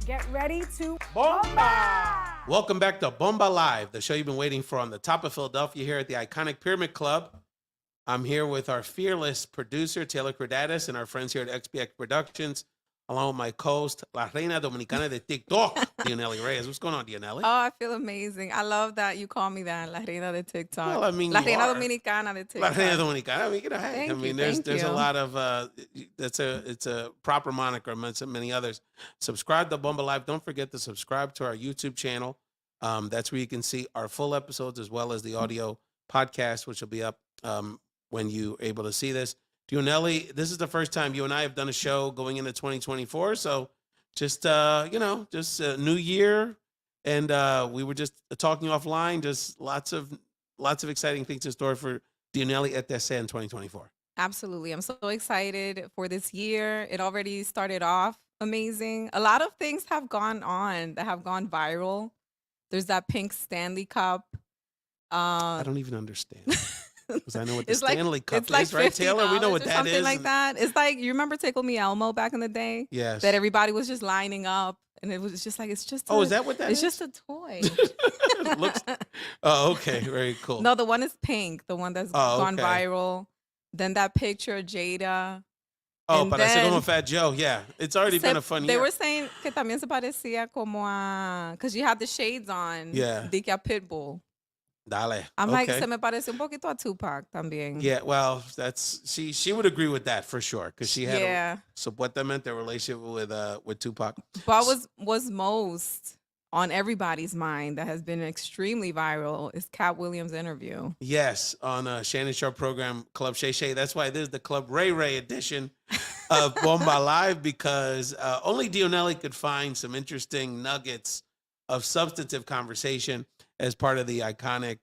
Get ready to Bomba! Welcome back to Bomba Live, the show you've been waiting for on the top of Philadelphia here at the iconic Pyramid Club. I'm here with our fearless producer, Taylor Cordatis, and our friends here at XBX Productions, along with my co-host, La Reina Dominicana de TikTok, Dionely Reyes. What's going on, Dionely? Oh, I feel amazing. I love that you call me that, La Reina de TikTok. Well, I mean, La you Reina are. Dominicana de La TikTok. Reina Dominicana. I mean, you know, hey, Thank I mean, you, there's a you. lot of it's a proper moniker amongst many others. Subscribe to Bomba Live. Don't forget to subscribe to our YouTube channel. That's where you can see our full episodes as well as the audio podcast, which will be up when you're able to see this. Dionely, this is the first time you and I have done a show going into 2024. So just, just a new year. And we were just talking offline, just lots of exciting things in store for Dionely ETC in 2024. Absolutely. I'm so excited for this year. It already started off amazing. A lot of things have gone on that have gone viral. There's that pink Stanley Cup. I don't even understand. Because I know what the It's like- Stanley Cup It's like is, right, Taylor? We know $50 what or that something is. like that. It's like, you remember Tickle Me Elmo back in the day? Yes. That everybody was just lining up, and it was just like, it's just Oh, is that what that it's is? just a toy. It looks. Oh, okay. Very cool. No, the one is pink, the one that's Oh, gone okay. viral. Then that picture of Jada. Oh, and but I said then- como Fat Joe. Yeah, it's already been a fun They year. were saying que también se parecía como a... Because you had the shades on. Yeah. Di que a Pitbull. Dale. I'm okay. like, se me parece un poquito a Tupac también. Yeah, well, that's she would agree with that for sure because she had Yeah. supuestamente a relationship with Tupac. But was most on everybody's mind that has been extremely viral is Katt Williams' interview. Yes, on Shannon Sharp program Club Shay Shay. That's why this is the Club Ray Ray edition of Bomba Live because only Dionely could find some interesting nuggets of substantive conversation as part of the iconic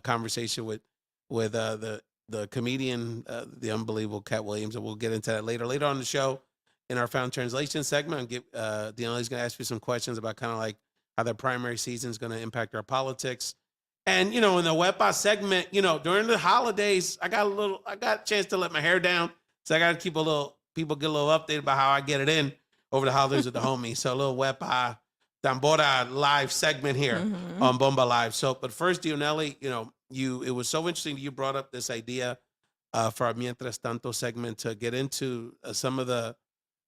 conversation with the comedian, the unbelievable Katt Williams, and we'll get into that later. Later on the show, in our Found Translation segment, Dionely's going to ask you some questions about kind of like how the primary season is going to impact our politics. And, in the Wepa segment, during the holidays, I got a chance to let my hair down. So I got to keep people get a little update about how I get it in over the holidays with the homies. So a little Wepa Tambora live segment here on Bomba Live. So, but first, Dionely, it was so interesting that you brought up this idea for our Mientras Tanto segment to get into some of the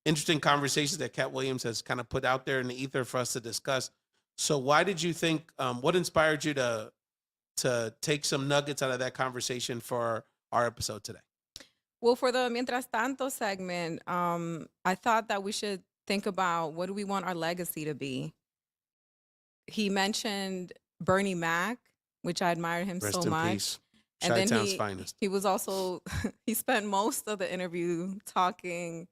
interesting conversations that Katt Williams has kind of put out there in the ether for us to discuss. So why did you think, what inspired you to take some nuggets out of that conversation for our episode today? Well, for the Mientras Tanto segment, I thought that we should think about what do we want our legacy to be. He mentioned Bernie Mac, which I admired him Rest so in much. peace. And then Chi-Town's finest. he was also, he spent most of the interview talking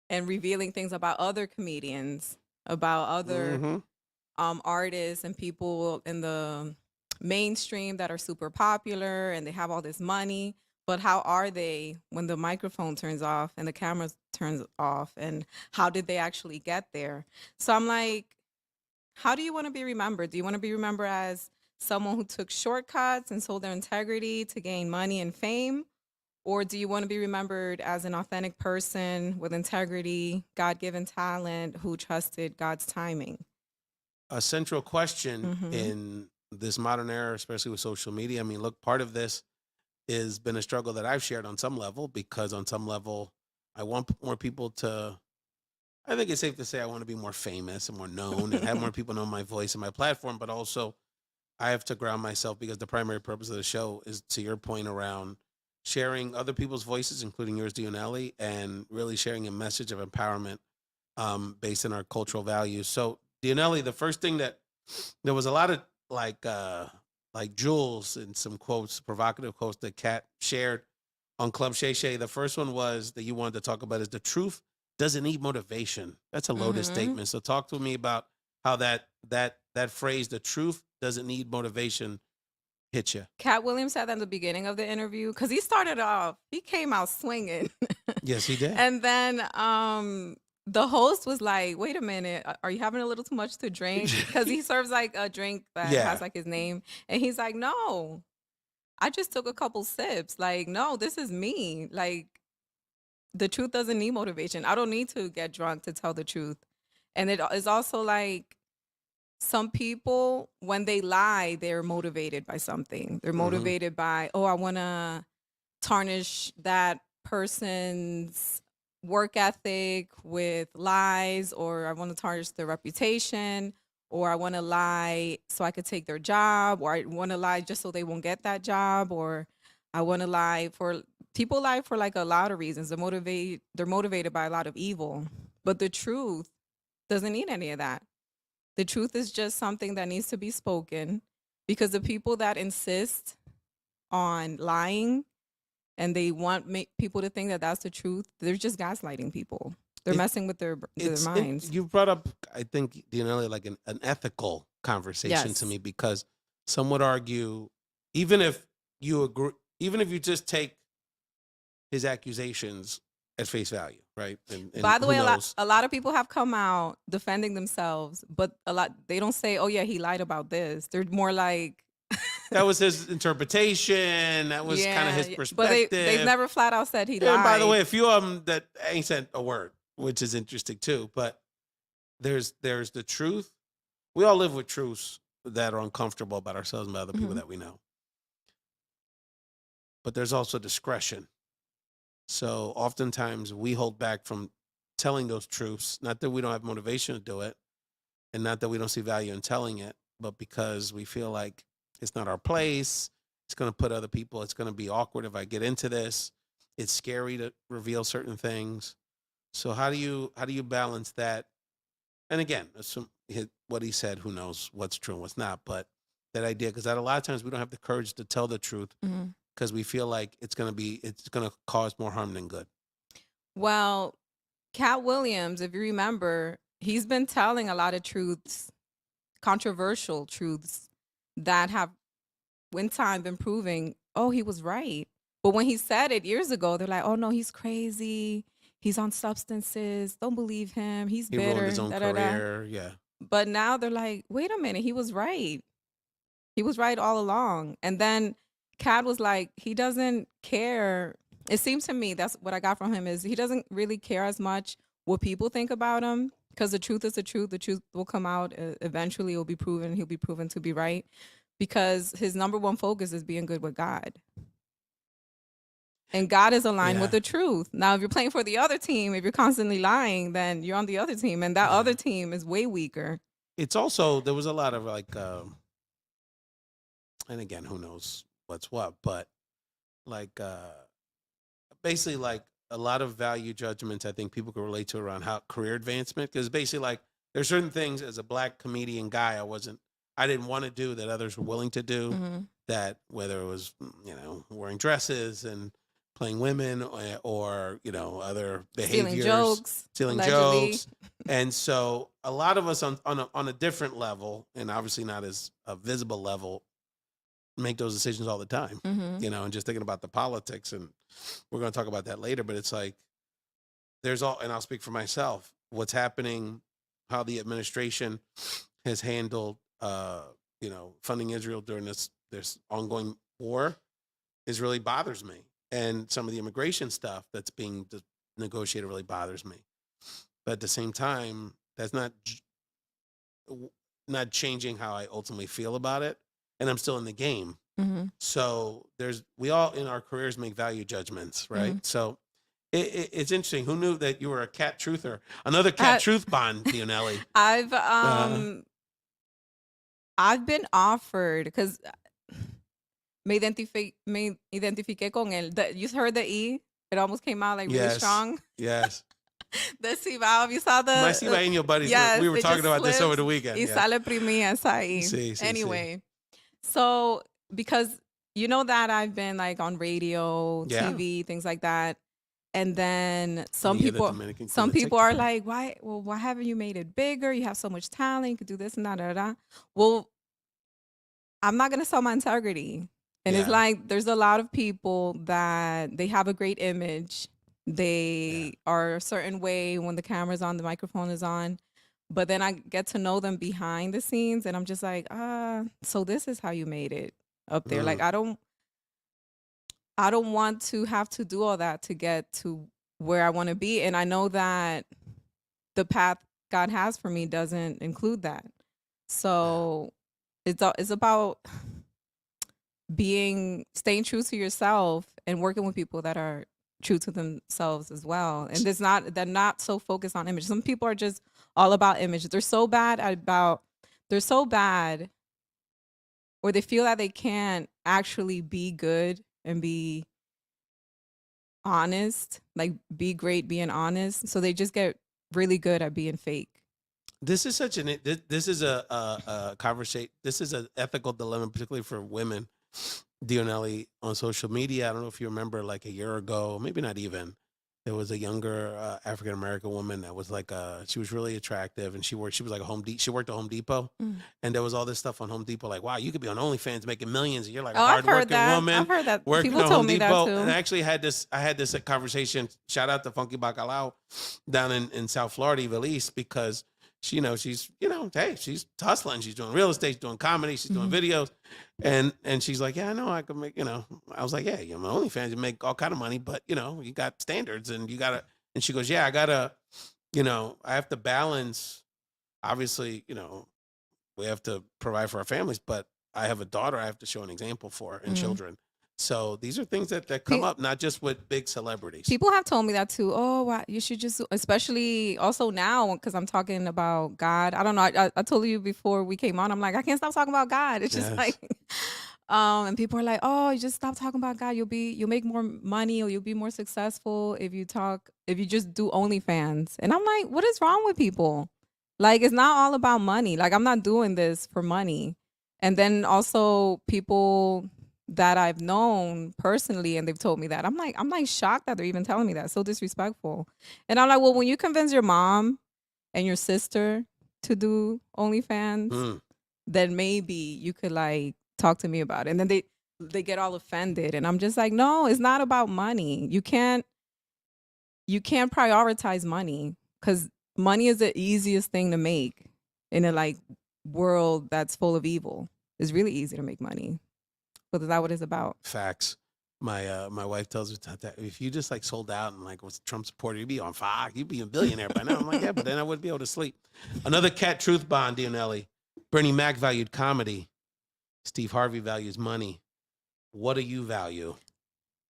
and revealing things about other comedians, about other Mhm. artists and people in the mainstream that are super popular and they have all this money. But how are they when the microphone turns off and the camera turns off? And how did they actually get there? So I'm like, how do you want to be remembered? Do you want to be remembered as someone who took shortcuts and sold their integrity to gain money and fame? Or do you want to be remembered as an authentic person with integrity, God-given talent, who trusted God's timing? A central question Mhm. in this modern era, especially with social media. I mean, look, part of this has been a struggle that I've shared on some level because on some level, I want more people to, I think it's safe to say I want to be more famous and more known and have more people know my voice and my platform, but also I have to ground myself because the primary purpose of the show is, to your point, around sharing other people's voices, including yours, Dionely, and really sharing a message of empowerment based on our cultural values. So, Dionely, the first thing that there was a lot of like jewels and some quotes, provocative quotes that Katt shared on Club Shay Shay. The first one was that you wanted to talk about is the truth doesn't need motivation. That's a loaded statement. So talk to me about how that phrase, the truth doesn't need motivation, hit you. Katt Williams said that in the beginning of the interview because he started off, he came out swinging. Yes, he did. And then the host was like, wait a minute, are you having a little too much to drink? Because he serves like a drink that Yeah. has like his name. And he's like, no, I just took a couple sips. Like, no, this is me. Like, the truth doesn't need motivation. I don't need to get drunk to tell the truth. And it is also like some people, when they lie, they're motivated by something. They're motivated by, oh, I want to tarnish that person's work ethic with lies, or I want to tarnish their reputation, or I want to lie so I could take their job, or I want to lie just so they won't get that job, or I want to lie for people lie for like a lot of reasons. They're motivated by a lot of evil. But the truth doesn't need any of that. The truth is just something that needs to be spoken, because the people that insist on lying and they want people to think that that's the truth, they're just gaslighting people. They're messing with their minds. You brought up, I think, Dionely, like an ethical conversation to me, because some would argue, even if you agree, even if you just take his accusations at face value, right? And by the way, a lot of people have come out defending themselves, but they don't say, "Oh yeah, he lied about this." They're more like, "That was his interpretation. That was kind of his perspective." But they've never flat out said he lied. And by the way, a few of them that ain't said a word, which is interesting too. But there's the truth. We all live with truths that are uncomfortable about ourselves and about other people that we know. But there's also discretion. So oftentimes we hold back from telling those truths, not that we don't have motivation to do it, and not that we don't see value in telling it, but because we feel like it's not our place. It's going to put other people, it's going to be awkward if I get into this. It's scary to reveal certain things. So how do you balance that? And again, what he said, who knows what's true and what's not, but that idea, because a lot of times we don't have the courage to tell the truth, because we feel like it's going to cause more harm than good. Well, Katt Williams, if you remember, he's been telling a lot of truths, controversial truths, that have, in time, been proving, oh, he was right. But when he said it years ago, they're like, oh no, he's crazy. He's on substances. Don't believe him. He's bitter. He ruined his own career. Yeah. But now they're like, wait a minute, he was right. He was right all along. And then Katt was like, he doesn't care. It seems to me, that's what I got from him, is he doesn't really care as much what people think about him, because the truth is the truth. The truth will come out. Eventually it will be proven. He'll be proven to be right, because his number one focus is being good with God. And God is aligned with the truth. Now, if you're playing for the other team, if you're constantly lying, then you're on the other team, and that other team is way weaker. It's also, there was a lot of like, and again, who knows what's what, but like basically like a lot of value judgments I think people can relate to around how career advancement, because basically like there's certain things as a Black comedian guy I didn't want to do that others were willing to do, that whether it was, wearing dresses and playing women, or other behaviors, stealing jokes. And so a lot of us on a different level, and obviously not as a visible level, make those decisions all the time, and just thinking about the politics, and we're going to talk about that later, but it's like, and I'll speak for myself, what's happening, how the administration has handled, funding Israel during this ongoing war really bothers me. And some of the immigration stuff that's being negotiated really bothers me. But at the same time, that's not changing how I ultimately feel about it. And I'm still in the game. So we all in our careers make value judgments, right? So it's interesting. Who knew that you were a Katt truther? Another Katt truth bond, Dionely. I've been offered, because me identifiqué con él. You heard the E? It almost came out like really strong. Yes. The cibao, you saw the... My cibaeño buddies, we were talking about this over the weekend. Y sale primía esa I. Sí, anyway, so because you know that I've been like on radio, TV, things like that. And then some people are like, why haven't you made it bigger? You have so much talent, you could do this and that. Well, I'm not going to sell my integrity. And it's like, there's a lot of people that they have a great image. They are a certain way when the camera's on, the microphone is on. But then I get to know them behind the scenes, and I'm just like, so this is how you made it up there. Like, I don't want to have to do all that to get to where I want to be. And I know that the path God has for me doesn't include that. So it's about staying true to yourself and working with people that are true to themselves as well. And they're not so focused on image. Some people are just all about image. They're so bad, or they feel that they can't actually be good and be honest, like be great being honest. So they just get really good at being fake. This is such an this is a conversation. This is an ethical dilemma, particularly for women. Dionely, on social media, I don't know if you remember, like a year ago, maybe not even. There was a younger African American woman that was like she was really attractive, and she was like she worked at Home Depot, and there was all this stuff on Home Depot like, wow, you could be on OnlyFans making millions, and you're like a I've heard hardworking that. woman. I've heard that. Working People at told Home me Depot, that too. and I actually I had this conversation. Shout out to Funky Bacalao down in South Florida, Evelise, because she's hey, she's hustling, she's doing real estate, she's doing comedy, she's doing videos, and she's like, yeah, I know I could make, I was like, yeah, you're my OnlyFans, you make all kind of money, but you got standards and you gotta, and she goes, yeah, I gotta, I have to balance, obviously, we have to provide for our families, but I have a daughter I have to show an example for, and children. So these are things that come up, not just with big celebrities. People have told me that too. Oh, wow, you should just, especially also now, because I'm talking about God. I don't know. I told you before we came on, I'm like, I can't stop talking about God. It's just like, and people are like, oh, you just stop talking about God. You'll make more money, or you'll be more successful if you just do OnlyFans. And I'm like, what is wrong with people? Like, it's not all about money. Like, I'm not doing this for money. And then also people that I've known personally, and they've told me that. I'm like shocked that they're even telling me that. So disrespectful. And I'm like, well, when you convince your mom and your sister to do OnlyFans, then maybe you could like talk to me about it. And then they get all offended, and I'm just like, no, it's not about money. You can't prioritize money, because money is the easiest thing to make in a like world that's full of evil. It's really easy to make money. But is that what it's about? Facts. My wife tells me that if you just like sold out and like was a Trump supporter, you'd be on Fox, you'd be a billionaire by now. I'm like, yeah, but then I wouldn't be able to sleep. Another Katt truth bomb, Dionely. Bernie Mac valued comedy. Steve Harvey values money. What do you value?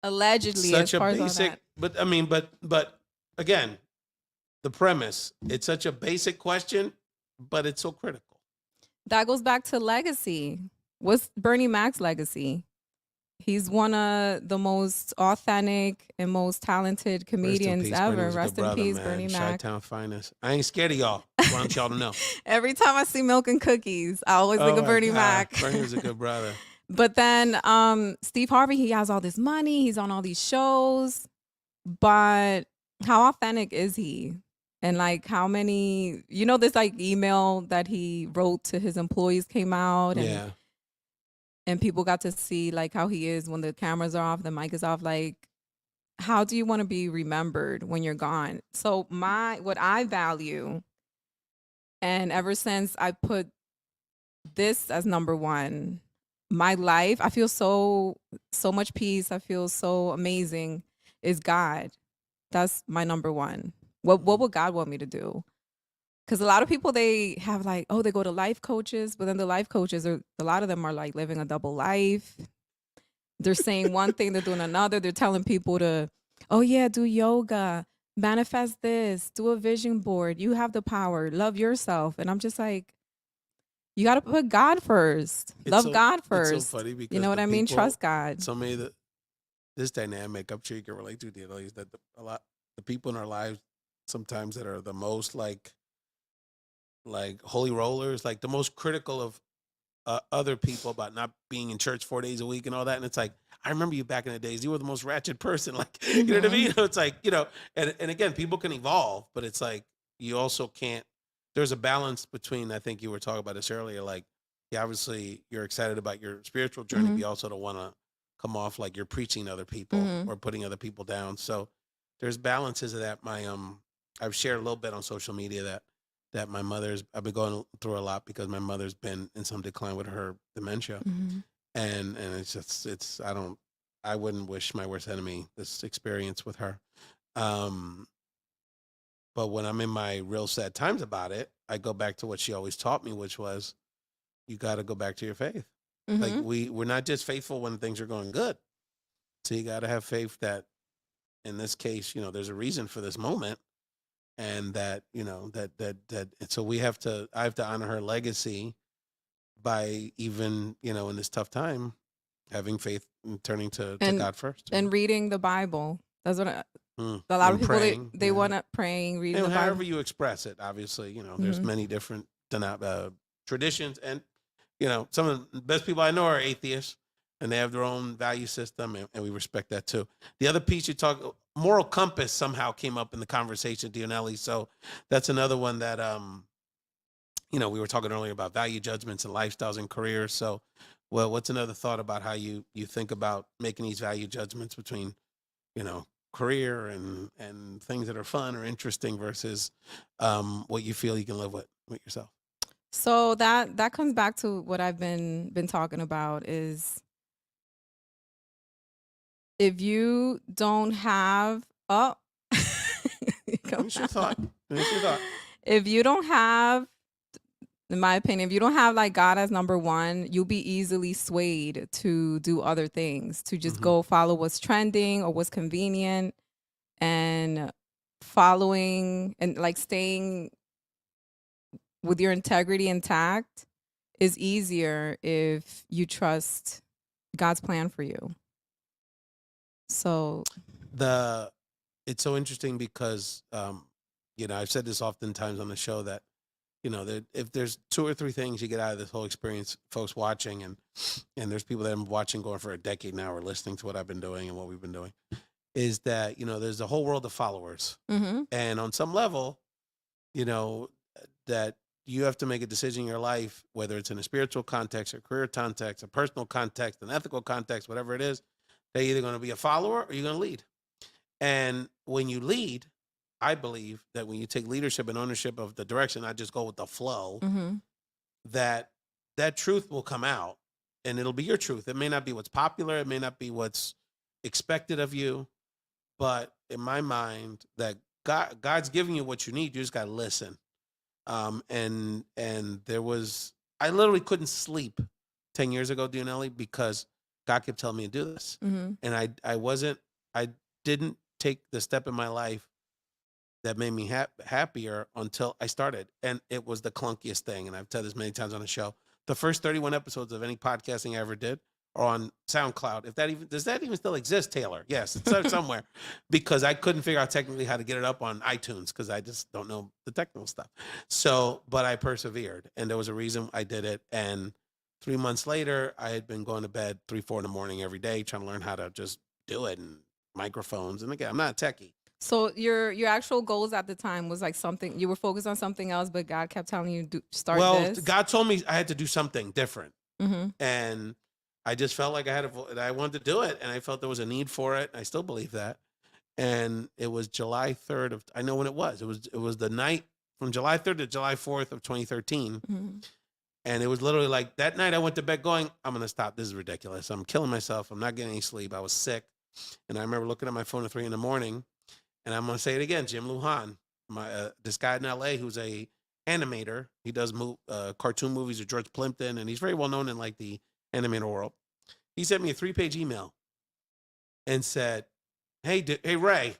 Allegedly, Such as far a as all basic, that. but I mean, but again, the premise. It's such a basic question, but it's so critical. That goes back to legacy. What's Bernie Mac's legacy? He's one of the most authentic and most talented comedians ever. Rest in peace, Bernie Mac. Chi-Town finest. I ain't scared of y'all. I want y'all to know. Every time I see Milk and Cookies, I always think of Bernie Mac. Bernie was a good brother. But then Steve Harvey, he has all this money. He's on all these shows. But how authentic is he? And like how many, this like email that he wrote to his employees came out. And, and people got to see like how he is when the cameras are off, the mic is off. Like, how do you want to be remembered when you're gone? So what I value, and ever since I put this as number one, my life, I feel so much peace. I feel so amazing, is God. That's my number one. What would God want me to do? Because a lot of people, they have like, oh, they go to life coaches, but then the life coaches, a lot of them are like living a double life. They're saying one thing, they're doing another. They're telling people to, oh yeah, do yoga, manifest this, do a vision board. You have the power, love yourself. And I'm just like, you got to put God first. Love God first. It's so funny because you know what I mean? Trust God. So many this dynamic, I'm sure you can relate to, is that the people in our lives sometimes that are the most like holy rollers, like the most critical of other people about not being in church 4 days a week and all that. And it's like, I remember you back in the days, you were the most ratchet person. Like, you know what I mean? It's like, and again, people can evolve, but it's like, you also can't, there's a balance between, I think you were talking about this earlier, like, yeah, obviously you're excited about your spiritual journey, but you also don't want to come off like you're preaching to other people or putting other people down. So there's balances of that. I've shared a little bit on social media that my I've been going through a lot because my mother's been in some decline with her dementia. And it's just, I wouldn't wish my worst enemy this experience with her. But when I'm in my real sad times about it, I go back to what she always taught me, which was you got to go back to your faith. Like we're not just faithful when things are going good. So you got to have faith that in this case, there's a reason for this moment, and that, so I have to honor her legacy by even, in this tough time, having faith and turning to God first. And reading the Bible. That's what a lot of people, praying, they want to praying, reading the Bible. However you express it, obviously, there's many different traditions, and, some of the best people I know are atheists, and they have their own value system, and we respect that too. The other piece you talk, moral compass somehow came up in the conversation, Dionely. So that's another one that, we were talking earlier about value judgments and lifestyles and careers. So, well, what's another thought about how you think about making these value judgments between, career and things that are fun or interesting versus what you feel you can live with yourself? So that comes back to what I've been talking about is, if you don't have Finish your thought. If you don't have, in my opinion, if you don't have like God as number one, you'll be easily swayed to do other things, to just go follow what's trending or what's convenient, and following and like staying with your integrity intact is easier if you trust God's plan for you. So it's so interesting because I've said this oftentimes on the show that that if there's 2 or 3 things you get out of this whole experience, folks watching, and there's people that have been watching going for a decade now or listening to what I've been doing and what we've been doing, is that there's a whole world of followers, and on some level, that you have to make a decision in your life, whether it's in a spiritual context, a career context, a personal context, an ethical context, whatever it is. They're either going to be a follower or you're going to lead. And when you lead, I believe that when you take leadership and ownership of the direction, not just go with the flow, that truth will come out, and it'll be your truth. It may not be what's popular. It may not be what's expected of you. But in my mind, that God's giving you what you need. You just got to listen. And I literally couldn't sleep 10 years ago, Dionely, because God kept telling me to do this. And I didn't take the step in my life that made me happier until I started. And it was the clunkiest thing. And I've said this many times on the show. The first 31 episodes of any podcasting I ever did are on SoundCloud. Does that even still exist, Taylor? Yes, it's somewhere, because I couldn't figure out technically how to get it up on iTunes because I just don't know the technical stuff. So, but I persevered, and there was a reason I did it. And 3 months later, I had been going to bed 3, 4 in the morning every day, trying to learn how to just do it, and microphones. And again, I'm not a techie. So your actual goals at the time was like something, you were focused on something else, but God kept telling you to start this? Well, God told me I had to do something different. And I just felt like I wanted to do it, and I felt there was a need for it. I still believe that. And it was July 3rd I know when it was. It was the night from July 3rd to July 4th of 2013. And it was literally like that night I went to bed going, I'm going to stop. This is ridiculous. I'm killing myself. I'm not getting any sleep. I was sick. And I remember looking at my phone at 3 a.m, and I'm going to say it again. Jim Lujan, this guy in LA who's a animator. He does cartoon movies with George Plimpton, and he's very well known in like the animator world. He sent me a 3-page email and said, hey Ray,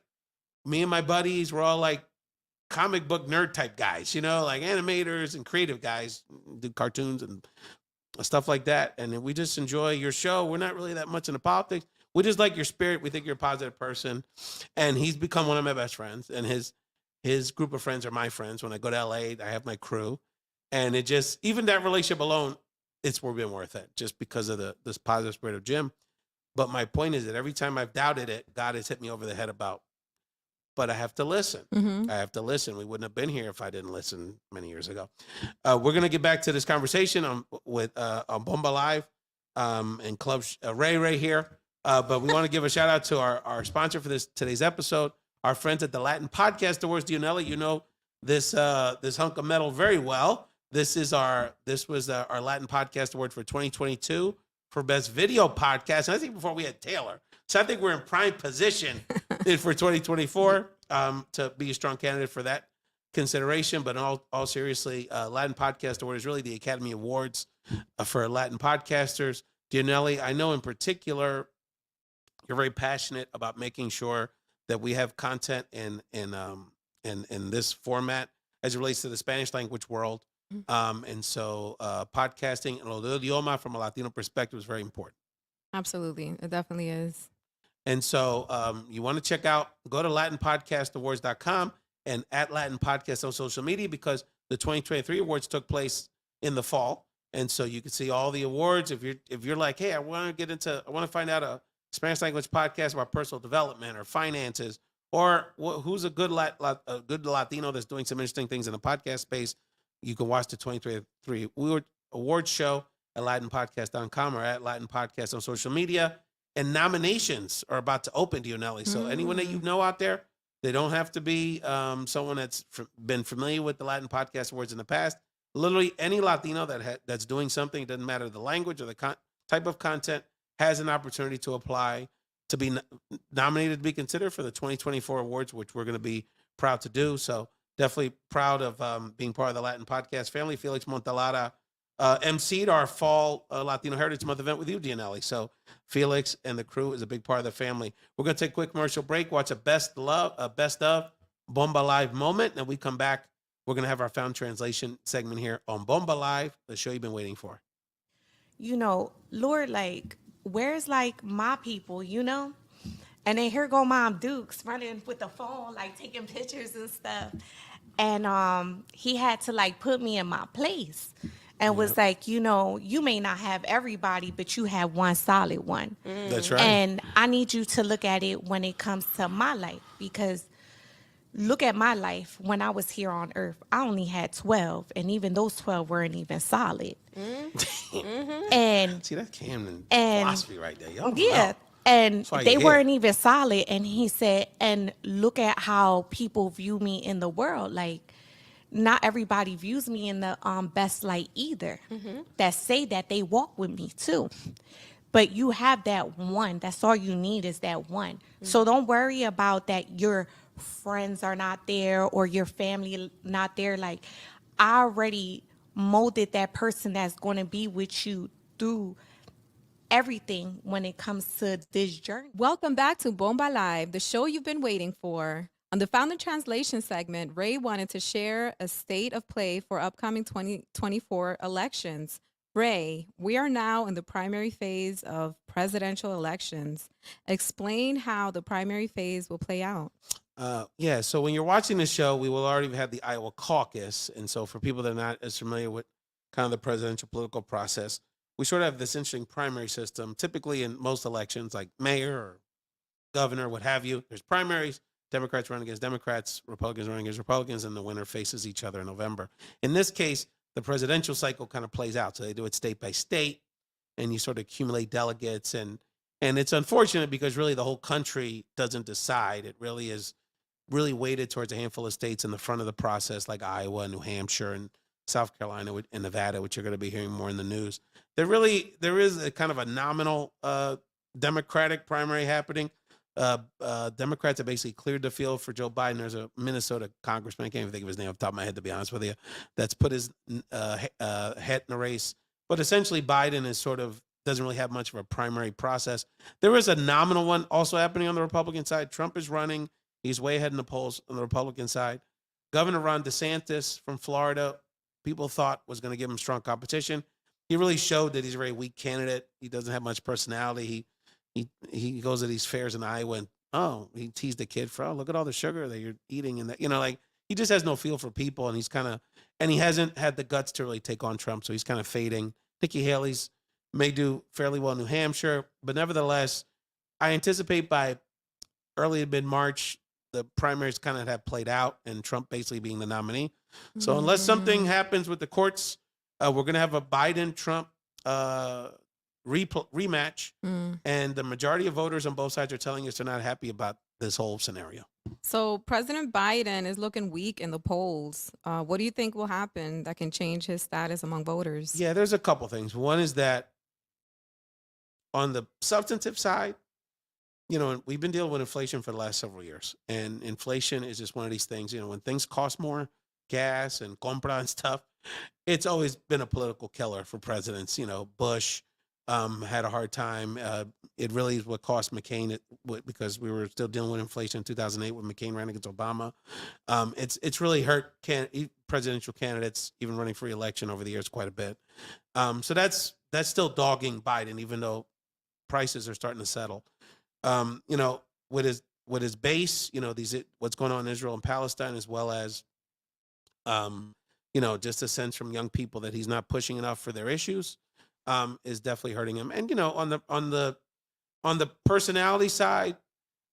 me and my buddies, we're all like comic book nerd type guys, like animators and creative guys, do cartoons and stuff like that. And we just enjoy your show. We're not really that much into politics. We just like your spirit. We think you're a positive person. And he's become one of my best friends. And his group of friends are my friends. When I go to LA, I have my crew. And it just, even that relationship alone, it's been worth it just because of this positive spirit of Jim. But my point is that every time I've doubted it, God has hit me over the head about, but I have to listen. I have to listen. We wouldn't have been here if I didn't listen many years ago. We're going to get back to this conversation on Bomba Live and Club Ray here. But we want to give a shout out to our sponsor for today's episode, our friends at the Latin Podcast Awards. Dionely, you know this hunk of metal very well. This was our Latin Podcast Award for 2022 for Best Video Podcast. And I think before we had Taylor. So I think we're in prime position for 2024 to be a strong candidate for that. consideration. But in all seriously, Latin Podcast Award is really the Academy Awards for Latin podcasters. Dionely, I know in particular you're very passionate about making sure that we have content in this format as it relates to the Spanish language world. And so podcasting and el idioma from a Latino perspective is very important. Absolutely. It definitely is. And so you want to check out, go to LatinPodcastAwards.com and at Latin Podcast on social media, because the 2023 awards took place in the fall. And so you can see all the awards. If you're like, hey, I want to find out a Spanish language podcast about personal development or finances, or who's a good Latino that's doing some interesting things in the podcast space, you can watch the 2023 awards show at LatinPodcast.com or at Latin Podcast on social media. And nominations are about to open, Dionely. So anyone that you know out there, they don't have to be someone that's been familiar with the Latin Podcast Awards in the past. Literally any Latino that's doing something, it doesn't matter the language or the type of content, has an opportunity to apply to be nominated to be considered for the 2024 awards, which we're going to be proud to do. So definitely proud of being part of the Latin Podcast family. Felix Montalada emceed our fall Latino Heritage Month event with you, Dionely. So Felix and the crew is a big part of the family. We're going to take a quick commercial break, watch a best of Bomba Live moment, and we come back. We're going to have our found translation segment here on Bomba Live, the show you've been waiting for. Lord, where's my people, And then here go Mom Dukes running with the phone, taking pictures and stuff. And he had to put me in my place. And was you may not have everybody, but you have one solid one. That's right. And I need you to look at it when it comes to my life, because look at my life. When I was here on earth, I only had 12, and even those 12 weren't even solid. And see, that's Camden philosophy right there. Y'all yeah. know. And they weren't even solid. And he said, and look at how people view me in the world. Not everybody views me in the best light either. That say that they walk with me too. But you have that one. That's all you need, is that one. So don't worry about that your friends are not there or your family not there. I already molded that person that's going to be with you through everything when it comes to this journey. Welcome back to Bomba Live, the show you've been waiting for. On the Found in Translation segment, Ray wanted to share a state of play for upcoming 2024 elections. Ray, we are now in the primary phase of presidential elections. Explain how the primary phase will play out. Yeah, so when you're watching the show, we will already have had the Iowa caucus. And so for people that are not as familiar with kind of the presidential political process, we sort of have this interesting primary system. Typically in most elections, like mayor or governor, what have you, there's primaries. Democrats run against Democrats, Republicans run against Republicans, and the winner faces each other in November. In this case, the presidential cycle kind of plays out. So they do it state by state, and you sort of accumulate delegates. And it's unfortunate because really the whole country doesn't decide. It really is really weighted towards a handful of states in the front of the process, like Iowa, New Hampshire, and South Carolina and Nevada, which you're going to be hearing more in the news. There is a kind of a nominal Democratic primary happening. Democrats have basically cleared the field for Joe Biden. There's a Minnesota congressman, I can't even think of his name off the top of my head, to be honest with you, that's put his head in the race. But essentially, Biden is doesn't really have much of a primary process. There is a nominal one also happening on the Republican side. Trump is running. He's way ahead in the polls on the Republican side. Governor Ron DeSantis from Florida, people thought was going to give him strong competition. He really showed that he's a very weak candidate. He doesn't have much personality. He goes to these fairs in Iowa and, he teased the kid for, look at all the sugar that you're eating. And that, he just has no feel for people. And he hasn't had the guts to really take on Trump. So he's kind of fading. Nikki Haley's may do fairly well in New Hampshire. But nevertheless, I anticipate by early to mid-March, the primaries kind of have played out and Trump basically being the nominee. So unless something happens with the courts, we're going to have a Biden-Trump rematch. And the majority of voters on both sides are telling us they're not happy about this whole scenario. So President Biden is looking weak in the polls. What do you think will happen that can change his status among voters? Yeah, there's a couple things. One is that on the substantive side, we've been dealing with inflation for the last several years. And inflation is just one of these things, when things cost more, gas and compra and stuff, it's always been a political killer for presidents. You know, Bush had a hard time. It really is what cost McCain because we were still dealing with inflation in 2008 when McCain ran against Obama. It's really hurt presidential candidates even running for re-election over the years quite a bit. So that's still dogging Biden, even though prices are starting to settle. You know, with his base, you know, what's going on in Israel and Palestine, as well as you know, just a sense from young people that he's not pushing enough for their issues, is definitely hurting him. And you know, on the personality side,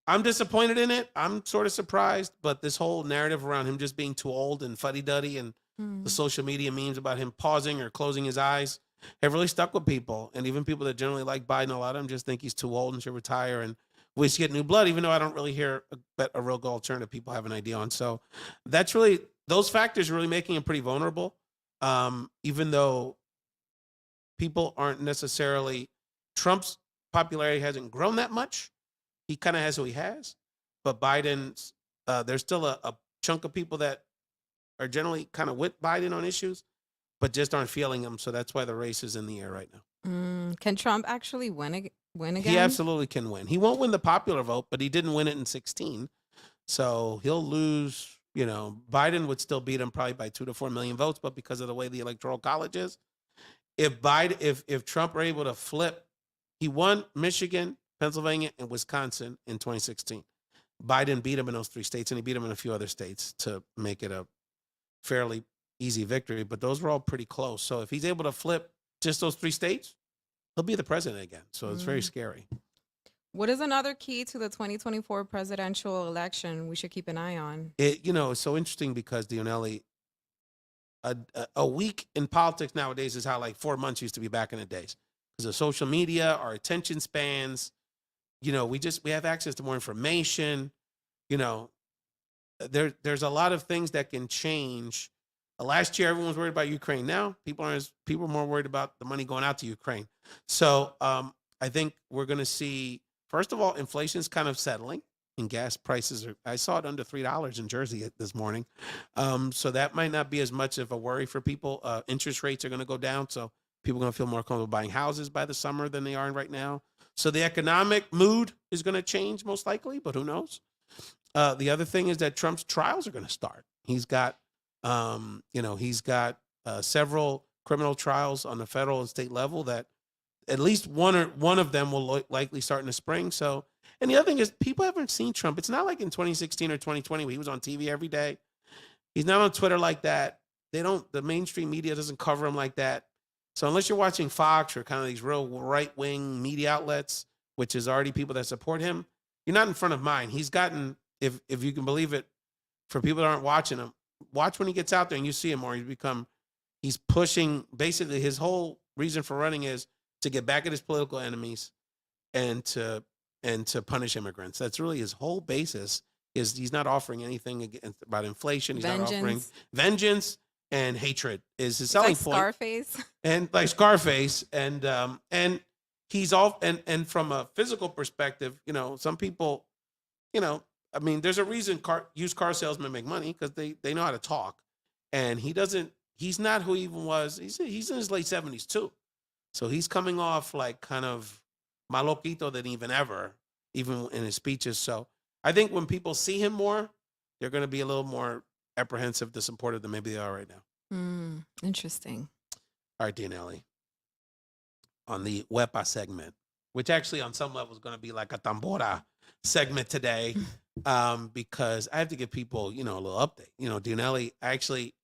I'm disappointed in it. I'm sort of surprised, but this whole narrative around him just being too old and fuddy-duddy and the social media memes about him pausing or closing his eyes have really stuck with people. And even people that generally like Biden, a lot of them just think he's too old and should retire and we should get new blood, even though I don't really hear a real good alternative people have an idea on. So that's really, those factors are really making him pretty vulnerable. Even though people aren't necessarily, Trump's popularity hasn't grown that much. He kind of has who he has, but Biden's, there's still a chunk of people that are generally kind of with Biden on issues, but just aren't feeling him. So that's why the race is in the air right now. Can Trump actually win again? He absolutely can win. He won't win the popular vote, but he didn't win it in 2016. So he'll lose, you know, Biden would still beat him probably by 2 to 4 million votes, but because of the way the electoral college is, if Trump were able to flip, he won Michigan, Pennsylvania, and Wisconsin in 2016. Biden beat him in those 3 states, and he beat him in a few other states to make it a fairly easy victory, but those were all pretty close. So if he's able to flip just those 3 states, he'll be the president again. So it's very scary. What is another key to the 2024 presidential election we should keep an eye on? You know, it's so interesting because Dionely, a week in politics nowadays is how like 4 months used to be back in the days. Because of social media, our attention spans, you know, we have access to more information. You know, there's a lot of things that can change. Last year, everyone was worried about Ukraine. Now, people are more worried about the money going out to Ukraine. So I think we're going to see, first of all, inflation's kind of settling, and gas prices I saw it under $3 in Jersey this morning. So that might not be as much of a worry for people. Interest rates are going to go down, so people are going to feel more comfortable buying houses by the summer than they are right now. So the economic mood is going to change most likely, but who knows? The other thing is that Trump's trials are going to start. He's got, several criminal trials on the federal and state level that at least one of them will likely start in the spring. So, and the other thing is people haven't seen Trump. It's not like in 2016 or 2020 where he was on TV every day. He's not on Twitter like that. The mainstream media doesn't cover him like that. So unless you're watching Fox or kind of these real right-wing media outlets, which is already people that support him, you're not in front of mine. He's gotten, if you can believe it, for people that aren't watching him, watch when he gets out there and you see him more. He's pushing, basically his whole reason for running is to get back at his political enemies and to punish immigrants. That's really his whole basis. Is he's not offering anything about inflation. He's not offering vengeance and hatred is his selling point. Scarface. And like Scarface. And he's all, and from a physical perspective, you know, some people, you know, I mean, there's a reason used car salesmen make money because they know how to talk. And he's not who he even was. He's in his late 70s too. So he's coming off like kind of más loquito than even in his speeches. So I think when people see him more, they're going to be a little more apprehensive to support it than maybe they are right now. Interesting. All right, Dionely. On the Wepa segment, which actually on some level is going to be like a tambora segment today, because I have to give people, you know, a little update. You know, Dionely actually,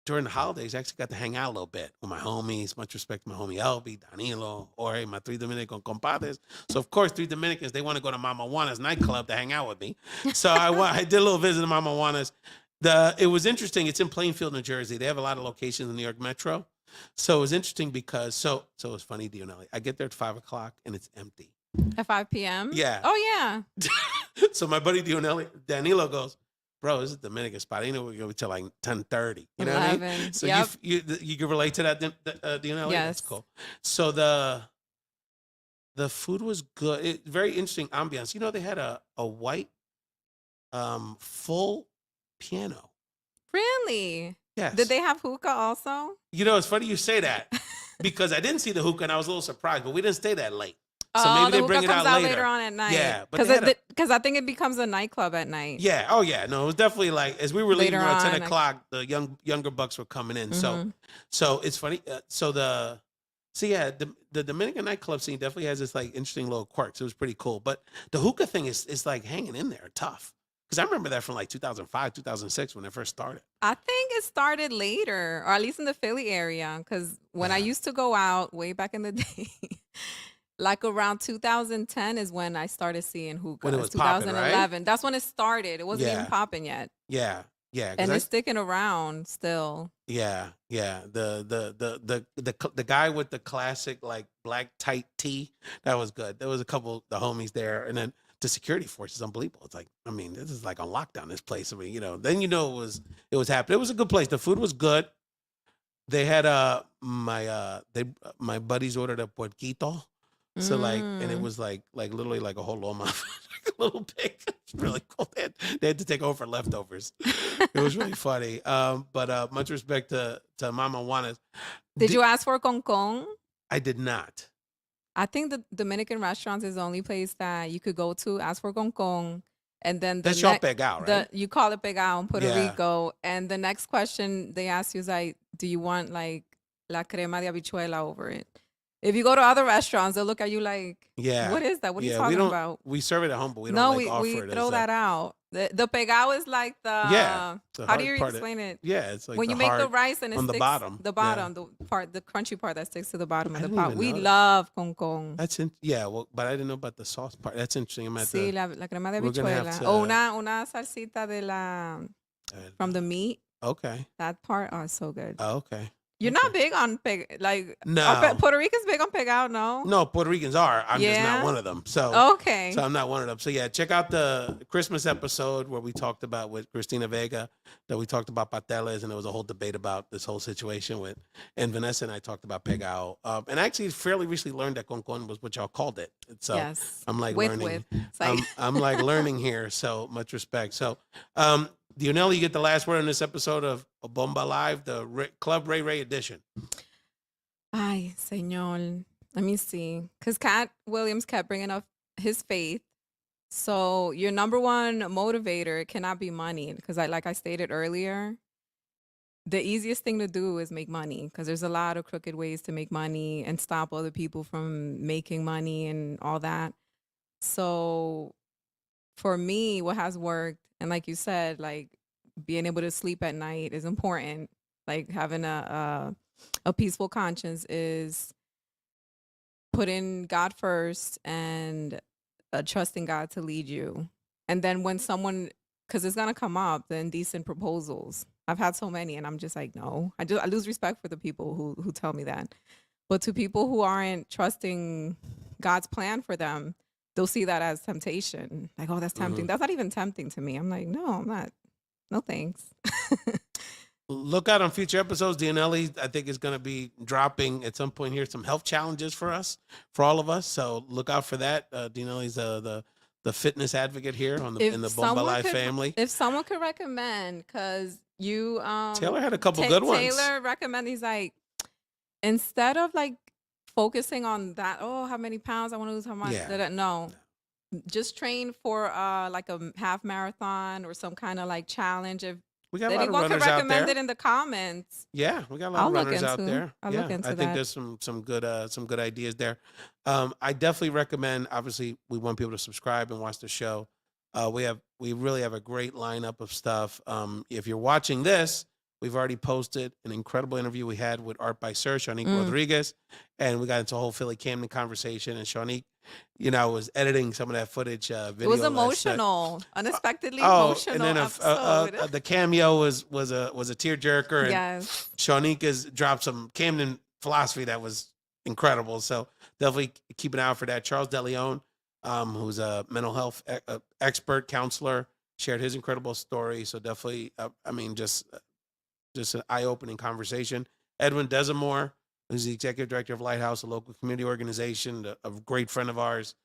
during the holidays, I actually got to hang out a little bit with my homies. Much respect to my homie Elby, Danilo, or my 3 Dominican compadres. So, of course, 3 Dominicans, they want to go to Mama Juana's nightclub to hang out with me. So I did a little visit to Mama Juana's. It was interesting. It's in Plainfield, New Jersey. They have a lot of locations in New York Metro. So it was interesting because, so it was funny, Dionely. I get there at 5 o'clock and it's empty. At 5 p.m.? Yeah. Oh, yeah. So my buddy Danilo goes, bro, this is a Dominican spot. You know, we're going to till like 10:30. You know what I mean? So yep. you can relate to that, Dionely? Yes. That's cool. So the food was good. Very interesting ambiance. You know, they had a white full piano Really? Yes. Did they have hookah also? You know, it's funny you say that because I didn't see the hookah and I was a little surprised, but we didn't stay that late. So Oh, maybe the they bring hookah it comes out out later. later on at night. Yeah, but they had because I think it becomes a nightclub at night. yeah, oh yeah, no, it was definitely like as we were leaving Later around 10 on, like- o'clock, the younger bucks were coming in. Mhm. So it's funny. The Dominican nightclub scene definitely has this like interesting little quirks. It was pretty cool, but the hookah thing is like hanging in there tough. Because I remember that from like 2005, 2006 when it first started. I think it started later, or at least in the Philly area. Because when I Yeah. used to go out way back in the day, like around 2010 is when I started seeing hookah. When it was popping, right? 2011. That's when it started. It wasn't Yeah. even popping yet. Yeah, yeah. 'Cause And I- it's sticking around still. Yeah, yeah. The guy with the classic like black tight tee, that was good. There was a couple the homies there, and then the security force is unbelievable. It's like, I mean, this is like on lockdown. This place. I mean, you know, then you know it was happening. It was a good place. The food was good. They had my buddies ordered a puerquito, so like, and it was like literally like a whole loma, like a little pig. It's really cool. They had to take over for leftovers. It was really funny. But much respect to Mama Juana's. Did you ask for concon? I did not. I think the Dominican restaurants is the only place that you could go to, ask for concon, and then That's your pegao, right? you call it pegao in Puerto Yeah. Rico, and the next question they ask you is like, do you want like la crema de habichuela over it? If you go to other restaurants, they'll look at you like, Yeah. what is that? What are you we talking don't. about? We serve it at home, but we don't No, like we offer it. throw as that out. The pegao is like the Yeah, the how do hard you part of- explain it? Yeah, it's like When the you make the hard- rice and it on sticks the bottom. the bottom, the crunchy part that sticks to the bottom I of the didn't pot. even We know that. love concon. That's yeah. Well, but I didn't know about the sauce part. That's interesting. I'm at Sí, the. la crema de we're gonna have habichuela. to- O una salsita de la from the meat. Okay. That part, oh, it's so good. Oh, okay. You're not big on like No. are Puerto Ricans big on pegao, no? No, Puerto Ricans are. I'm just Yeah? not one of them. So. Okay. So I'm not one of them. So yeah, check out the Christmas episode where we talked about with Christina Vega, that we talked about pateles, and there was a whole debate about this whole situation with, and Vanessa and I talked about pegao. And I actually fairly recently learned that concon was what y'all called it. So yes. I'm like with. learning. It's like, I'm like learning here. So much respect. So, Dionely, you get the last word on this episode of Bomba Live, the Club Ray Ray edition. ay, señor. Let me see. Because Katt Williams kept bringing up his faith. So your number one motivator cannot be money. Because like I stated earlier, the easiest thing to do is make money. Because there's a lot of crooked ways to make money and stop other people from making money and all that. So for me, what has worked, and like you said, like being able to sleep at night is important. Like having a peaceful conscience is putting God first and trusting God to lead you. And then when someone, because it's gonna come up, the indecent proposals. I've had so many, and I'm just like, no. I lose respect for the people who tell me that. But to people who aren't trusting God's plan for them, they'll see that as temptation. Like, oh, that's tempting. That's not even tempting to me. I'm like, no, I'm not. No thanks. Look out on future episodes. Dionely, I think, is going to be dropping at some point here some health challenges for us, for all of us. So look out for that. Dionely's the fitness advocate here on in the Bomba Live family. If someone could recommend, because you Taylor had a couple good ones. Taylor recommended, he's like, instead of like focusing on that, oh, how many pounds I want to lose, how much, Yeah. no. Just train for like a half marathon or some kind of like challenge. If We got a lot of anyone could runners out recommend there. it in the comments. Yeah, we got a lot I'll of look runners out into- there. I'll yeah, look into I think that. there's some good ideas there. I definitely recommend. Obviously, we want people to subscribe and watch the show. We really have a great lineup of stuff. If you're watching this, we've already posted an incredible interview we had with Art by Sir, Shanique Rodriguez, and we got into a whole Philly Camden conversation. And Shanique, was editing some of that footage. Video It was last night. emotional, unexpectedly Oh, emotional and then episode. the cameo was a tearjerker. And Yes. Shanique has dropped some Camden philosophy that was incredible. So definitely keep an eye out for that. Charles DeLeon, who's a mental health expert, counselor, shared his incredible story. So definitely, just an eye-opening conversation. Edwin Desamore, who's the executive director of Lighthouse, a local community organization, a great friend of ours.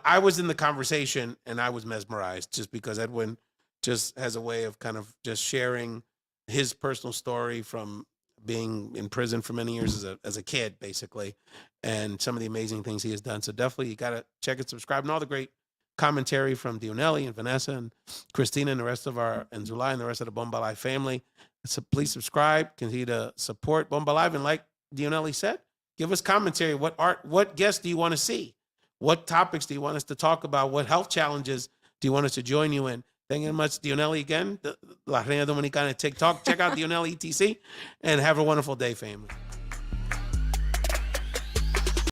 I was in the conversation and I was mesmerized just because Edwin just has a way of kind of just sharing his personal story from being in prison for many years as a kid, basically, and some of the amazing things he has done. So definitely you got to check and subscribe, and all the great commentary from Dionely and Vanessa and Christina and the rest of and Zulay and the rest of the Bomba Live family. So please subscribe, continue to support Bomba Live, and like Dionely said, give us commentary. What guests do you want to see? What topics do you want us to talk about? What health challenges do you want us to join you in? Thank you very much, Dionely, again, La Reina Dominicana TikTok. Check out Dionely ETC, and have a wonderful day, family.